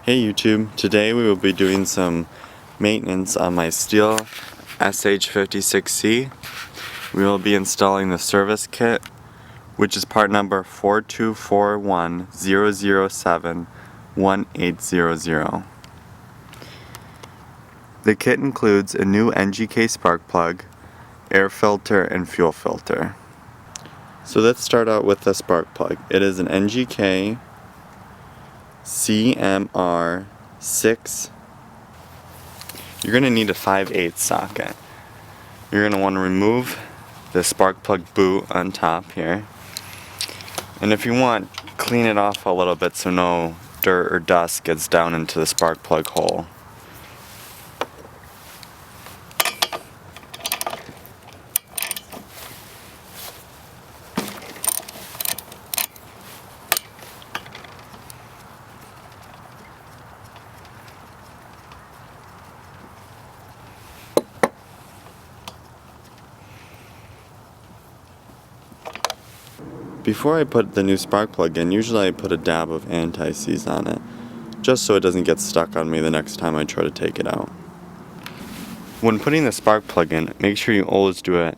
Hey YouTube, today we will be doing some maintenance on my Stihl SH56C. We will be installing the service kit, which is part number 42410071800. The kit includes a new NGK spark plug, air filter, and fuel filter. So let's start out with the spark plug. It is an NGK CMR6. You're going to need a 5/8 socket. You're going to want to remove the spark plug boot on top here. And if you want, clean it off a little bit so no dirt or dust gets down into the spark plug hole. Before I put the new spark plug in, usually I put a dab of anti-seize on it, just so it doesn't get stuck on me the next time I try to take it out. When putting the spark plug in, make sure you always do it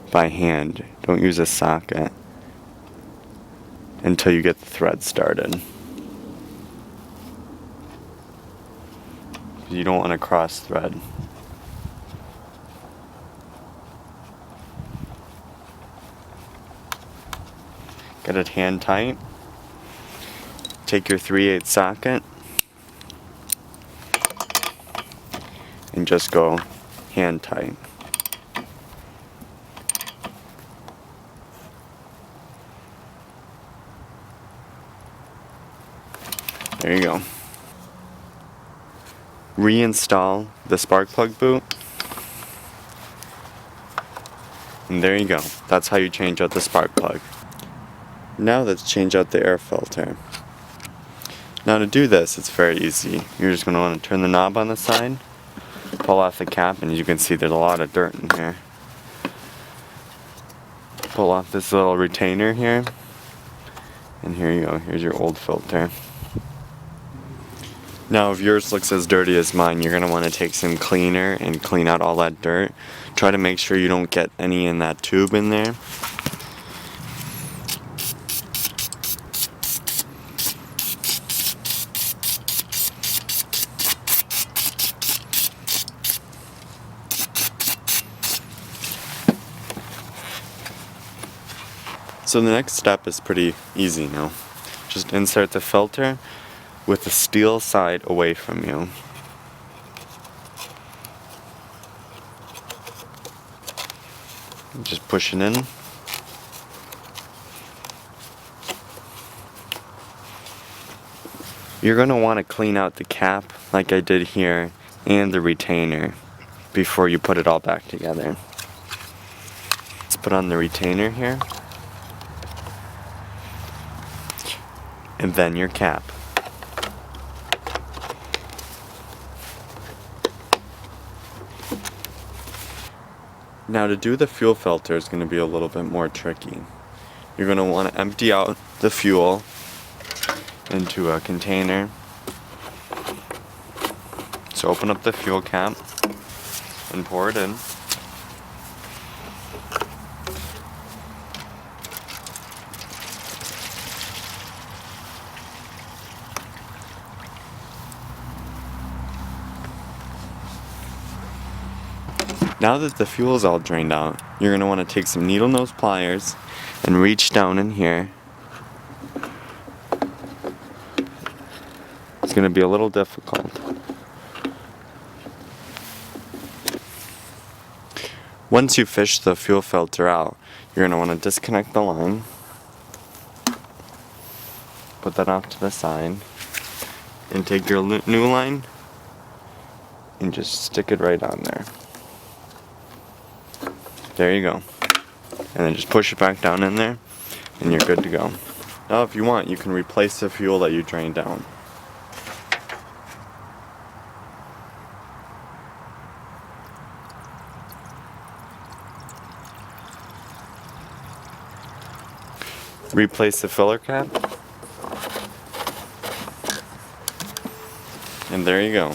by hand. Don't use a socket until you get the thread started. You don't want to cross thread. Get it hand tight. Take your 3/8 socket and just go hand tight. There you go. Reinstall the spark plug boot. And there you go. That's how you change out the spark plug. Now let's change out the air filter. Now to do this, it's very easy. You're just going to want to turn the knob on the side, pull off the cap, and as you can see there's a lot of dirt in here. Pull off this little retainer here, and here you go, here's your old filter. Now if yours looks as dirty as mine, you're going to want to take some cleaner and clean out all that dirt. Try to make sure you don't get any in that tube in there. So the next step is pretty easy now. Just insert the filter with the steel side away from you. Just push it in. You're going to want to clean out the cap like I did here and the retainer before you put it all back together. Let's put on the retainer here. And then your cap. Now to do the fuel filter is going to be a little bit more tricky. You're going to want to empty out the fuel into a container. So open up the fuel cap and pour it in. Now that the fuel is all drained out, you're going to want to take some needle nose pliers and reach down in here. It's going to be a little difficult. Once you fish the fuel filter out, you're going to want to disconnect the line. Put that off to the side. And take your new line and just stick it right on there. There you go. And then just push it back down in there and you're good to go. Now if you want, you can replace the fuel that you drained out. Replace the filler cap. And there you go.